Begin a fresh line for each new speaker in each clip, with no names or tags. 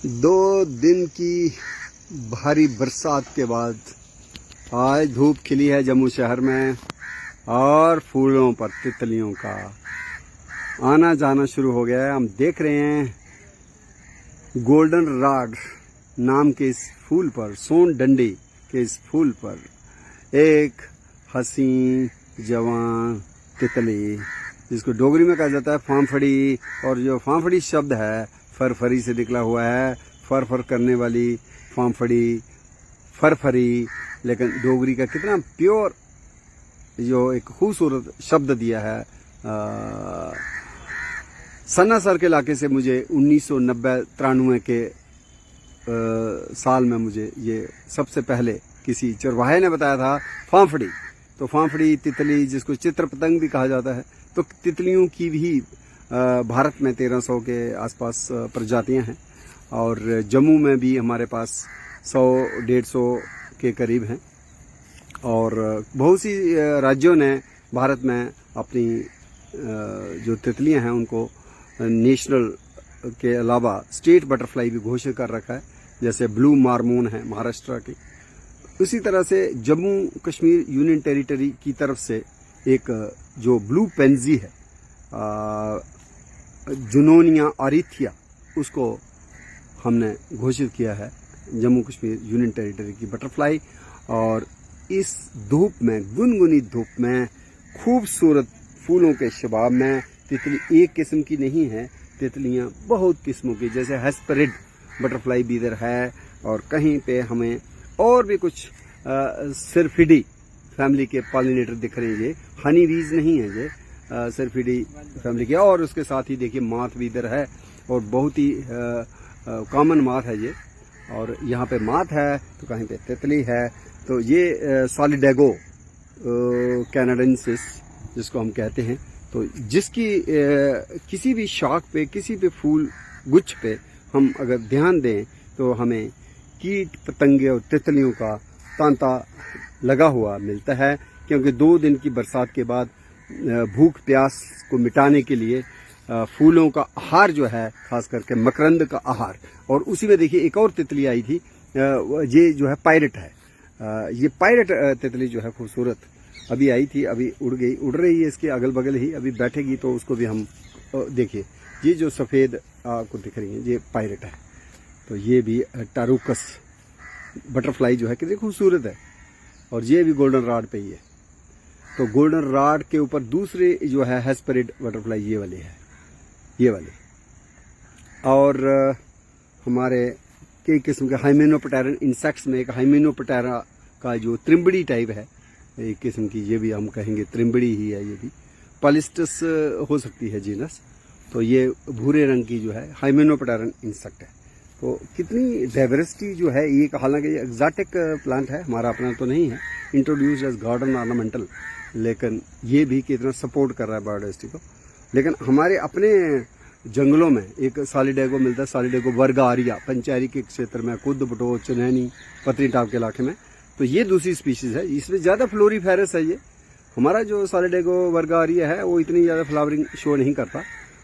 2 दिन की भारी बरसात के बाद आज धूप खिली है जम्मू शहर में और फूलों पर तितलियों का आना जाना शुरू हो गया है। हम देख रहे हैं गोल्डन राड नाम के इस फूल पर, सोन डंडी के इस फूल पर एक हसीन जवान तितली, जिसको डोगरी में कहा जाता है फांफड़ी, और जो फांफड़ी शब्द है फरफरी से निकला हुआ है। फर करने वाली फांफड़ी, फरफरी, लेकिन डोगरी का कितना प्योर जो एक खूबसूरत शब्द दिया है। सन्नासर के इलाके से मुझे 1990-93 के साल में मुझे ये सबसे पहले किसी चरवाहे ने बताया था फांफड़ी। तो फांफड़ी तितली, जिसको चित्र पतंग भी कहा जाता है, तो तितलियों की भी भारत में 1300 के आसपास प्रजातियां हैं और जम्मू में भी हमारे पास 100-150 के करीब हैं। और बहुत सी राज्यों ने भारत में अपनी जो तितलियां हैं उनको नेशनल के अलावा स्टेट बटरफ्लाई भी घोषित कर रखा है, जैसे ब्लू मार्मोन है महाराष्ट्र की। उसी तरह से जम्मू कश्मीर यूनियन टेरिटरी की तरफ से एक जो ब्लू पेंजी है, जुनोनिया आरिथिया, उसको हमने घोषित किया है जम्मू कश्मीर यूनियन टेरिटरी की बटरफ्लाई। और इस धूप में, गुनगुनी धूप में, खूबसूरत फूलों के शबाब में तितली एक किस्म की नहीं है, तितलियां बहुत किस्मों की, जैसे हेस्पेरिड बटरफ्लाई भी इधर है, और कहीं पे हमें और भी कुछ सिरफिडी फैमिली के पॉलिनेटर दिख रहे हैं। ये हनी बीज नहीं है, ये सिरफिडी फैमिली के। और उसके साथ ही देखिए माथ भी इधर है, और बहुत ही कॉमन माथ है ये। और यहाँ पे माथ है तो कहीं पे तितली है। तो ये सॉलिडेगो कैनाडेंसिस जिसको हम कहते हैं, तो जिसकी किसी भी शाख पे, किसी भी फूल गुच्छ पे हम अगर ध्यान दें तो हमें कीट पतंगे और तितलियों का तांता लगा हुआ मिलता है। क्योंकि 2 दिन की बरसात के बाद भूख प्यास को मिटाने के लिए फूलों का आहार जो है, खास करके मकरंद का आहार। और उसी में देखिए एक और तितली आई थी, ये जो है पायरेट है। ये पायरेट तितली जो है खूबसूरत अभी आई थी, अभी उड़ गई, उड़ रही है इसके अगल बगल ही, अभी बैठेगी तो उसको भी हम देखिए। ये जो सफ़ेद आपको दिख रही है ये पायरेट है। तो ये भी टारुकस बटरफ्लाई जो है कितनी खूबसूरत है, और ये भी गोल्डन राड पे ही है। तो गोल्डन राड के ऊपर दूसरे जो है हेस्पेरिड बटरफ्लाई ये वाली है, ये वाली। और हमारे कई किस्म के हाइमेनोप्टेरन इंसेक्ट्स में एक हाइमेनोप्टेरा का जो त्रिम्बड़ी टाइप है एक किस्म की, ये भी हम कहेंगे त्रिम्बड़ी ही है। ये भी पॉलिस्टस हो सकती है जीनस। तो ये भूरे रंग की जो है हाइमेनोप्टेरन इंसेक्ट है। तो कितनी डाइवर्सिटी जो है, ये हालांकि ये एक्जॉटिक प्लांट है, हमारा अपना तो नहीं है, इंट्रोड्यूस्ड एज गार्डन ऑर्नामेंटल, लेकिन ये भी कितना सपोर्ट कर रहा है बायोडाइवर्सिटी को। लेकिन हमारे अपने जंगलों में एक सॉलिडेगो मिलता है, सॉलिडेगो वर्गारिया, पंचायरी के क्षेत्र में, कुद बटो, चनैनी, पत्नीटॉप के इलाके में। तो ये दूसरी स्पीशीज है, इसमें ज़्यादा फ्लोरीफेरस है। ये हमारा जो सॉलिडेगो वर्गारिया है वो इतनी ज़्यादा फ्लावरिंग शो नहीं करता,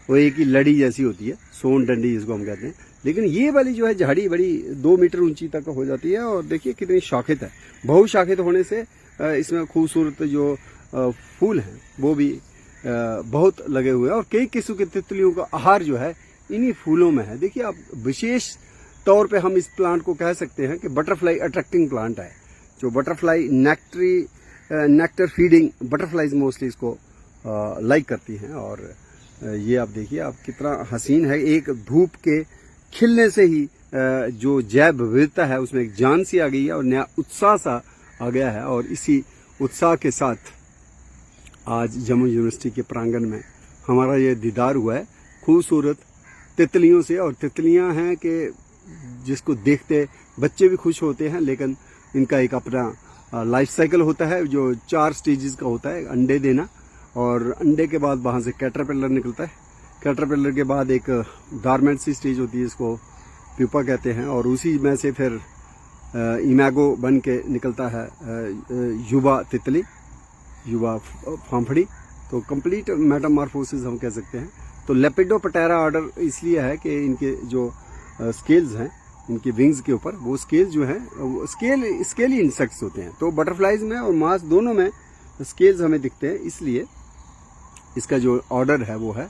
वो एक ही लड़ी जैसी होती है, सोन डंडी जिसको हम कहते हैं। लेकिन ये वाली जो है झाड़ी बड़ी 2 मीटर ऊंची तक हो जाती है, और देखिए कितनी शाखित है। बहुशाखित होने से इसमें खूबसूरत जो फूल हैं वो भी बहुत लगे हुए हैं। और कई किस्म के तितलियों का आहार जो है इन्हीं फूलों में है। देखिए आप, विशेष तौर पे हम इस प्लांट को कह सकते हैं कि बटरफ्लाई अट्रैक्टिंग प्लांट है। जो butterfly nectar feeding butterflies mostly इसको लाइक करती हैं। और ये आप देखिए आप कितना हसीन है। एक धूप के खिलने से ही जो जैव विविधता है उसमें एक जान सी आ गई है और नया उत्साह सा आ गया है। और इसी उत्साह के साथ आज जम्मू यूनिवर्सिटी के प्रांगण में हमारा ये दीदार हुआ है खूबसूरत तितलियों से। और तितलियां हैं कि जिसको देखते बच्चे भी खुश होते हैं, लेकिन इनका एक अपना लाइफ साइकिल होता है जो 4 स्टेजेस का होता है। अंडे देना, और अंडे के बाद वहाँ से कैटरपिलर निकलता है, कैटरपिलर के बाद एक गारमेंट सी स्टेज होती है, इसको प्यूपा कहते हैं, और उसी में से फिर इमेगो बन के निकलता है युवा तितली, युवा फांफड़ी। तो कंप्लीट मेटामॉर्फोसिस हम कह सकते हैं। तो लेपिडोप्टेरा ऑर्डर इसलिए है कि इनके जो स्केल्स हैं इनके विंग्स के ऊपर, वो स्केल जो है वो स्केली इंसेक्ट्स होते हैं। तो बटरफ्लाइज में और मास दोनों में स्केल्स हमें दिखते हैं, इसलिए इसका जो ऑर्डर है वो है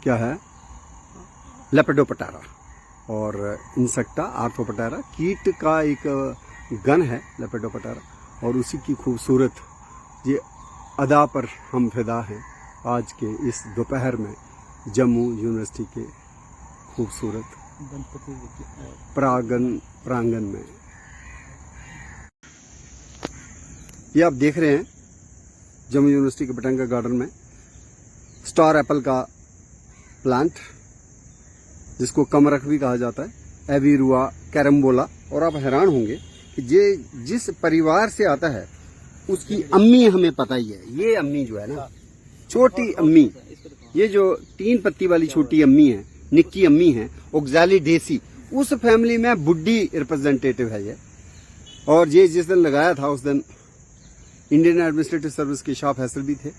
क्या है, लेपिडोप्टेरा और इंसेक्टा आर्थ्रोप्टेरा। कीट का एक गण है लेपिडोप्टेरा, और उसी की खूबसूरत ये अदा पर हम फिदा हैं आज के इस दोपहर में जम्मू यूनिवर्सिटी के खूबसूरत प्रांगण में। ये आप देख रहे हैं जम्मू यूनिवर्सिटी के बोटेनिकल गार्डन में स्टार एप्पल का प्लांट, जिसको कमरख भी कहा जाता है, एविरुआ कैरम्बोला। और आप हैरान होंगे कि ये जिस परिवार से आता है उसकी अम्मी हमें पता ही है। ये अम्मी जो है ना, छोटी अम्मी, ये जो 3 पत्ती वाली छोटी अम्मी है, निक्की अम्मी है, ओक्सैलिडेसी, उस फैमिली में बुड्ढी रिप्रेजेंटेटिव है ये। और ये जिस दिन लगाया था उस दिन इंडियन एडमिनिस्ट्रेटिव सर्विस के शाह फैसल भी थे,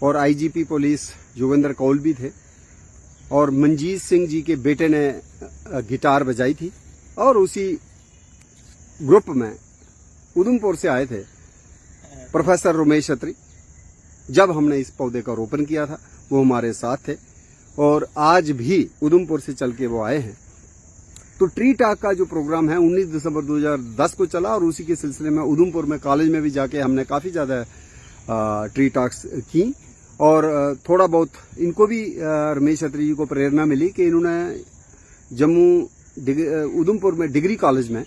और आईजीपी पुलिस योगेंद्र कौल भी थे, और मंजीत सिंह जी के बेटे ने गिटार बजाई थी। और उसी ग्रुप में उधमपुर से आए थे प्रोफेसर रमेश छत्री। जब हमने इस पौधे का रोपण किया था वो हमारे साथ थे, और आज भी उधमपुर से चल के वो आए हैं। तो ट्री टॉक का जो प्रोग्राम है 19 दिसंबर 2010 को चला, और उसी के सिलसिले में उधमपुर में कॉलेज में भी जाके हमने काफ़ी ज़्यादा ट्री टॉक्स की। और थोड़ा बहुत इनको भी रमेश छत्री जी को प्रेरणा मिली कि इन्होंने जम्मू उधमपुर में डिग्री कॉलेज में,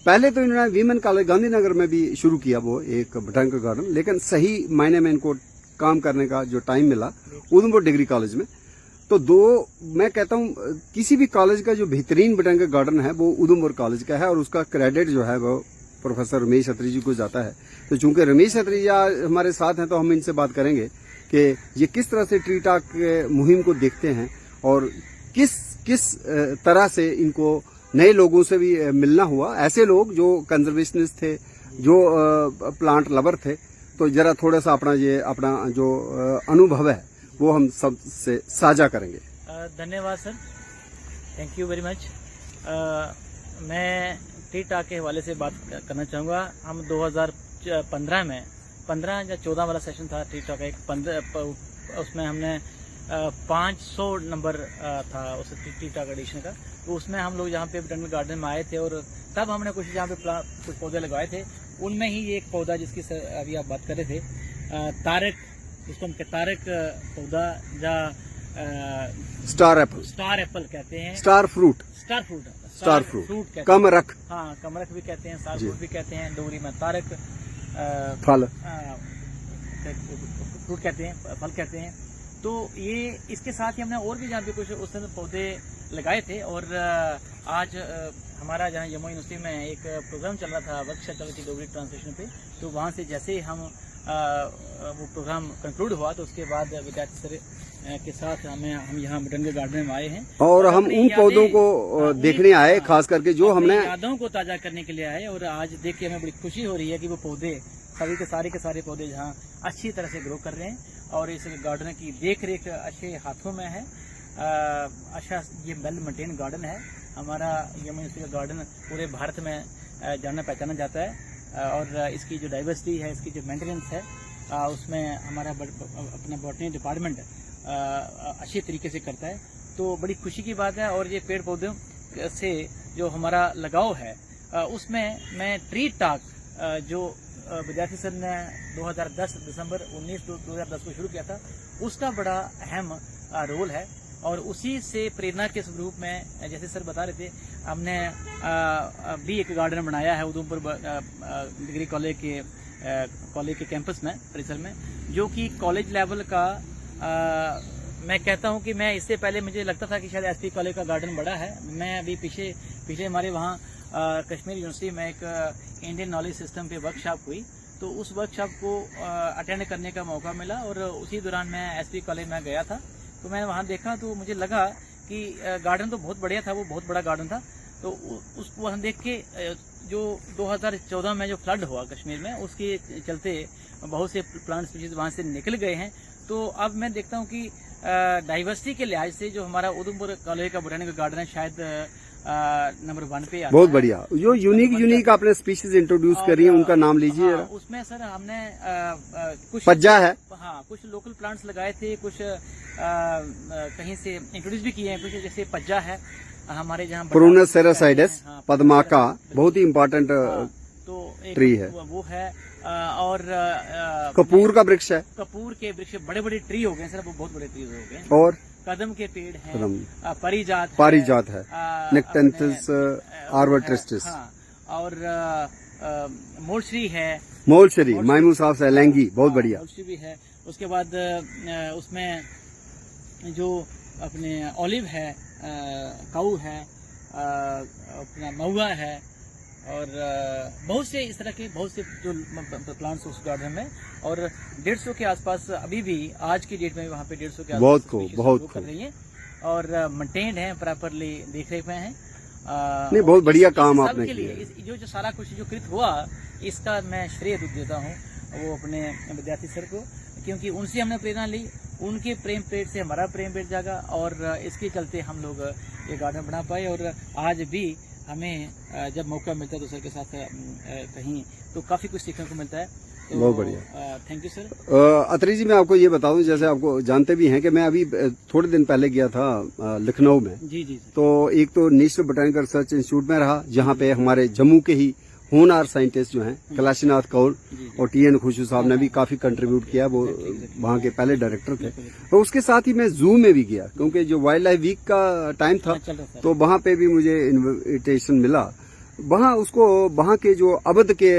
पहले तो इन्होंने वीमेन कॉलेज गांधीनगर में भी शुरू किया वो एक बोटेनिकल गार्डन, लेकिन सही मायने में इनको काम करने का जो टाइम मिला उधमपुर डिग्री कॉलेज में। तो मैं कहता हूँ किसी भी कॉलेज का जो बेहतरीन बोटेनिकल गार्डन है वो उधमपुर कॉलेज का है, और उसका क्रेडिट जो है वो प्रोफेसर रमेश छत्री जी को जाता है। तो चूंकि रमेश छत्री जी हमारे साथ हैं तो हम इनसे बात करेंगे कि ये किस तरह से ट्री टॉक मुहिम को देखते हैं, और किस तरह से इनको नए लोगों से भी मिलना हुआ, ऐसे लोग जो कंजर्वेशनिस्ट थे, जो प्लांट लवर थे। तो जरा थोड़ा सा अपना जो अनुभव है वो हम सबसे साझा करेंगे।
धन्यवाद sir, thank you very much. मैं ट्री टॉक के हवाले से बात करना चाहूँगा। हम 2015 में 15 या 14 वाला सेशन था ट्री टॉक का, उसमें हमने 500 नंबर था उस ट्री टॉक एडिशन का। तो उसमें हम लोग जहाँ पे बोटेनिकल गार्डन में आए थे, और तब हमने कुछ जहाँ पे कुछ पौधे लगाए थे, उनमें ही एक पौधा जिसकी अभी आप बात कर रहे थे, तारक, जिसको हम तारक पौधा या
स्टार
एप्पल कहते हैं,
स्टार फ्रूट
कहते हैं,
कमरख,
हाँ कमरख भी कहते हैं, स्टार फ्रूट भी कहते हैं, डोगरी में तारक
फल
फ्रूट कहते हैं, फल कहते हैं। तो ये इसके साथ ही हमने और भी जहाँ पे कुछ उस समय पौधे लगाए थे। और आज हमारा जहाँ जम्मू यूनिवर्सिटी में एक प्रोग्राम चल रहा था वर्कशॉप चल रही थी डोगरी ट्रांसलेशन पे, तो वहाँ से जैसे ही हम वो प्रोग्राम कंक्लूड हुआ तो उसके बाद विद्यार्थी सर के साथ हम यहाँ बोटेनिकल गार्डन में आए हैं,
और हम उन पौधों को देखने आए, खास करके जो हमने
यादों को ताजा करने के लिए आए। और आज देख के हमें बड़ी खुशी हो रही है कि वो पौधे सभी के सारे पौधे जहाँ अच्छी तरह से ग्रो कर रहे हैं, और इस गार्डन की देख रेख अच्छे हाथों में है। अच्छा, ये वेल मेंटेन गार्डन है। हमारा जम्मू यूनिवर्सिटी का गार्डन पूरे भारत में जाना पहचाना जाता है, और इसकी जो डाइवर्सिटी है, इसकी जो मेंटेनेंस है, उसमें हमारा अपना बॉटनी डिपार्टमेंट अच्छी तरीके से करता है। तो बड़ी खुशी की बात है। और ये पेड़ पौधों से जो हमारा लगाव है, उसमें मैं ट्री टॉक जो विद्यार्थी सर ने 2010 दिसंबर 2010 को शुरू किया था, उसका बड़ा अहम रोल है। और उसी से प्रेरणा के स्वरूप में, जैसे सर बता रहे थे, हमने भी एक गार्डन बनाया है उधमपुर डिग्री कॉलेज के कैंपस में, परिसर में, जो कि कॉलेज लेवल का। मैं कहता हूं कि मैं इससे पहले मुझे लगता था कि शायद एसपी कॉलेज का गार्डन बड़ा है। मैं अभी पीछे हमारे वहाँ कश्मीर यूनिवर्सिटी में एक इंडियन नॉलेज सिस्टम पे वर्कशॉप हुई, तो उस वर्कशॉप को अटेंड करने का मौका मिला, और उसी दौरान मैं एसपी कॉलेज में गया था। तो मैंने वहाँ देखा तो मुझे लगा कि गार्डन तो बहुत बढ़िया था, वो बहुत बड़ा गार्डन था। तो उसको वहाँ देख के जो 2014 में जो फ्लड हुआ कश्मीर में, उसके चलते बहुत से प्लांट स्पीशीज वहाँ से निकल गए हैं। तो अब मैं देखता हूँ कि डाइवर्सिटी के लिहाज से जो हमारा उधमपुर कॉलेज का बोटेनिकल गार्डन है, शायद नंबर 1 पे आता
बहुत
है।
बढ़िया। जो यूनिक आपने स्पीशीज इंट्रोड्यूस करी है, उनका नाम लीजिए जरा।
उसमें सर हमने कुछ
पज्जा है,
हाँ, कुछ लोकल प्लांट्स लगाए थे, कुछ कहीं से इंट्रोड्यूस भी किए हैं, कुछ जैसे पज्जा है हमारे जहाँ
प्रूनस सेरासाइडस पद्माका, बहुत ही इम्पोर्टेंट
तो एक
ट्री है।
वो है और
कपूर का वृक्ष है,
कपूर के वृक्ष बड़े बड़े ट्री हो गए सर, वो बहुत बड़े ट्री हो गए।
और
कदम के पेड़ हैं,
कदम,
पारिजात
है, नेक्टेंथस आर्बोट्रिस्टिस,
और मोलश्री है,
मोलशरी, मायमू साहब से लैंगी, बहुत बढ़िया।
मोलश्री भी है। उसके बाद उसमें जो अपने ऑलिव है, काऊ है, अपना महुआ है, और बहुत से इस तरह के बहुत से जो प्लांट्स उस गार्डन में, और 150 के आसपास अभी भी आज की डेट में वहाँ पे 150 के आसपास बहुत कर रही है, और मेंटेन्ड है, प्रॉपरली देख रेख में है।
नहीं, बहुत बढ़िया काम आपने
किया। जो सारा कुछ जो कृत हुआ, इसका मैं श्रेय देता हूँ वो अपने विद्यार्थी सर को, क्योंकि उनसे हमने प्रेरणा ली, उनके प्रेम पेड़ से हमारा प्रेम पेड़ जागा, और इसके चलते हम लोग ये गार्डन बना पाए। और आज भी हमें जब मौका मिलता है दूसरे के साथ कहीं, तो काफ़ी कुछ सीखने को मिलता है। तो
बहुत बढ़िया,
थैंक यू सर।
अत्री जी, मैं आपको ये बता दूं, जैसे आपको जानते भी हैं कि मैं अभी थोड़े दिन पहले गया था लखनऊ में।
जी।
तो एक तो नेशनल बोटेनिकल रिसर्च इंस्टीट्यूट में रहा, जहाँ पे हमारे जम्मू के ही होनहार साइंटिस्ट जो हैं कैलाशीनाथ कौल और टीएन खुशबू साहब ने भी काफी कंट्रीब्यूट किया, वो वहाँ के पहले डायरेक्टर थे। तो उसके साथ ही मैं जू में भी गया, क्योंकि जो वाइल्ड लाइफ वीक का टाइम था, तो वहाँ पे भी मुझे इन्विटेशन मिला। वहाँ के जो अवध के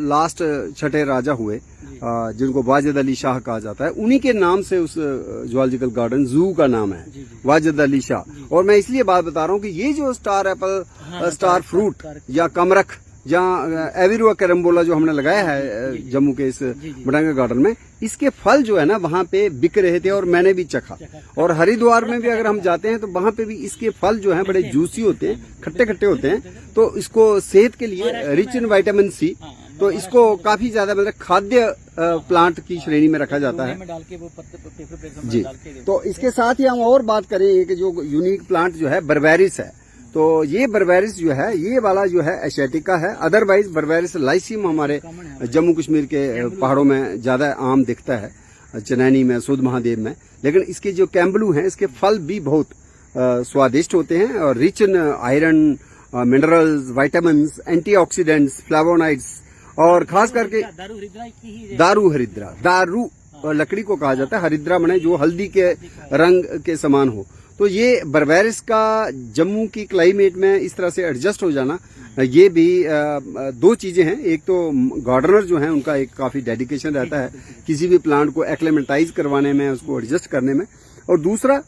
लास्ट छठे राजा हुए, जिनको वाजिद अली शाह कहा जाता है, उन्हीं के नाम से उस जूलॉजिकल गार्डन जू का नाम है, वाजिद अली शाह। और मैं इसलिए बात बता रहा हूँ कि ये जो स्टार एप्पल, स्टार फ्रूट या कमरख, जहाँ एविरुआ कैरम्बोला जो हमने लगाया है जम्मू के इस बोटेनिकल गार्डन में, इसके फल जो है ना वहाँ पे बिक रहे थे, और मैंने भी चखा। और हरिद्वार में भी अगर हम जाते हैं तो वहाँ पे भी इसके फल जो हैं बड़े जूसी होते हैं, खट्टे खट्टे होते हैं, तो इसको सेहत के लिए रिच इन विटामिन सी, तो इसको काफी ज्यादा मतलब खाद्य प्लांट की श्रेणी में रखा जाता है जी। तो इसके साथ ही हम और बात करें कि जो यूनिक प्लांट जो है बर्बेरिस है, तो ये बर्बेरिस जो है, ये वाला जो है एशियाटिका है। अदरवाइज बर्बेरिस लाइसियम हमारे जम्मू कश्मीर के पहाड़ों में ज्यादा आम दिखता है, चनैनी में, सुध महादेव में। लेकिन इसके जो कैम्बलू हैं, इसके फल भी बहुत स्वादिष्ट होते हैं, और rich in iron, minerals, vitamins, antioxidants, flavonoids, और खास करके दारू हरिद्रा, दारू लकड़ी को कहा जाता है, हरिद्रा माने जो हल्दी के रंग के समान हो। तो ये बर्बेरिस का जम्मू की क्लाइमेट में इस तरह से एडजस्ट हो जाना, ये भी दो चीजें हैं। एक तो गार्डनर जो हैं उनका एक काफी डेडिकेशन रहता है किसी भी प्लांट को एक्लेमेंटाइज करवाने में, उसको एडजस्ट करने में, और दूसरा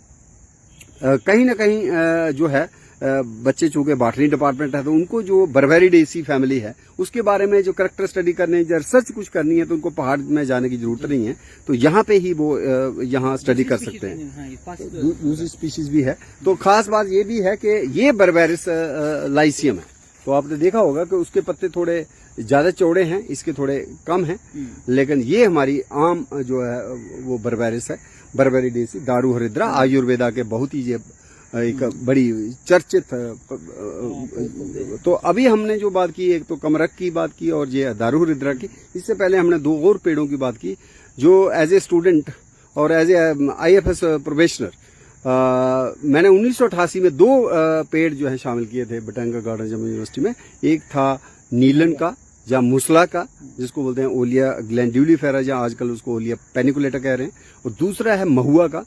कहीं ना कहीं जो है बच्चे चूंकि बॉटनी डिपार्टमेंट है, तो उनको जो बर्बेरिडेसी फैमिली है उसके बारे में जो करेक्टर स्टडी करने, रिसर्च कुछ करनी है, तो उनको पहाड़ में जाने की जरूरत नहीं है, तो यहाँ पे ही वो यहाँ स्टडी कर सकते हैं। दूसरी स्पीशीज भी है। तो खास बात ये भी है कि ये बर्बेरिस लाइसियम है, तो आपने देखा होगा कि उसके पत्ते थोड़े ज्यादा चौड़े हैं, इसके थोड़े कम हैं, लेकिन ये हमारी आम जो है वो बर्बेरिस है, बर्बेरिडेसी, दारू हरिद्रा, आयुर्वेदा के बहुत ही ये एक बड़ी चर्चित। तो अभी हमने जो बात की, एक तो कमरख की बात की और ये दारू हरिद्रा की। इससे पहले हमने दो और पेड़ों की बात की जो एज ए स्टूडेंट और एज ए IFS प्रोबेशनर मैंने 1988 में दो पेड़ जो है शामिल किए थे बोटेनिकल गार्डन जम्मू यूनिवर्सिटी में। एक था नीलन का या मुसला का, जिसको बोलते हैं ओलिया ग्लैंड्यूलिफेरा, या आजकल उसको ओलिया पेनिकुलेटा कह रहे हैं, और दूसरा है महुआ का,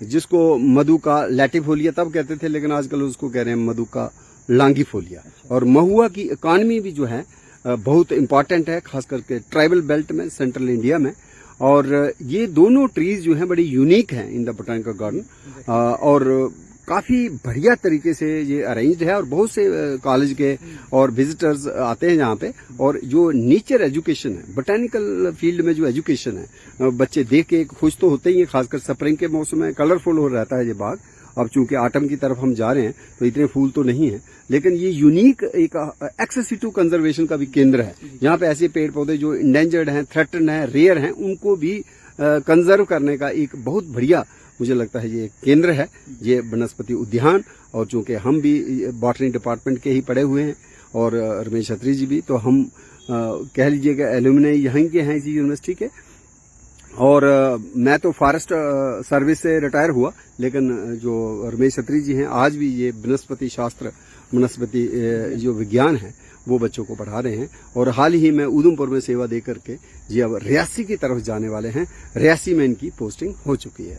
जिसको मधु का लैटिफोलिया तब कहते थे, लेकिन आजकल उसको कह रहे हैं मधु का लांगीफोलिया। और महुआ की इकॉनमी भी जो है बहुत इम्पॉर्टेंट है, खास करके ट्राइबल बेल्ट में, सेंट्रल इंडिया में। और ये दोनों ट्रीज जो हैं बड़ी यूनिक हैं इन द बोटेनिकल गार्डन, और काफी बढ़िया तरीके से ये अरेंज्ड है, और बहुत से कॉलेज के और विजिटर्स आते हैं यहाँ पे। और जो नेचर एजुकेशन है, बोटेनिकल फील्ड में जो एजुकेशन है, बच्चे देख के खुश तो होते ही हैं, खासकर स्प्रिंग के मौसम में कलरफुल हो रहता है ये बाग। अब चूंकि ऑटम की तरफ हम जा रहे हैं तो इतने फूल तो नहीं है, लेकिन ये यूनिक एक एक्सेस टू कंजर्वेशन का भी केंद्र है। यहाँ पे ऐसे पेड़ पौधे जो इंडेंजर्ड हैं, थ्रेटन्ड हैं, रेयर हैं, उनको भी कंजर्व करने का एक बहुत बढ़िया मुझे लगता है ये एक केंद्र है, ये वनस्पति उद्यान। और चूंकि हम भी बॉटनी डिपार्टमेंट के ही पढ़े हुए हैं और रमेश अत्री जी भी, तो हम कह लीजिएगा एल्यूमिनाई यहीं के हैं इसी यूनिवर्सिटी के। और मैं तो फॉरेस्ट सर्विस से रिटायर हुआ, लेकिन जो रमेश अत्री जी हैं आज भी ये वनस्पति शास्त्र, वनस्पति जो विज्ञान है वो बच्चों को पढ़ा रहे हैं। और हाल ही में उधमपुर में सेवा दे करके जी अब रियासी की तरफ जाने वाले हैं। रियासी में इनकी पोस्टिंग हो चुकी है।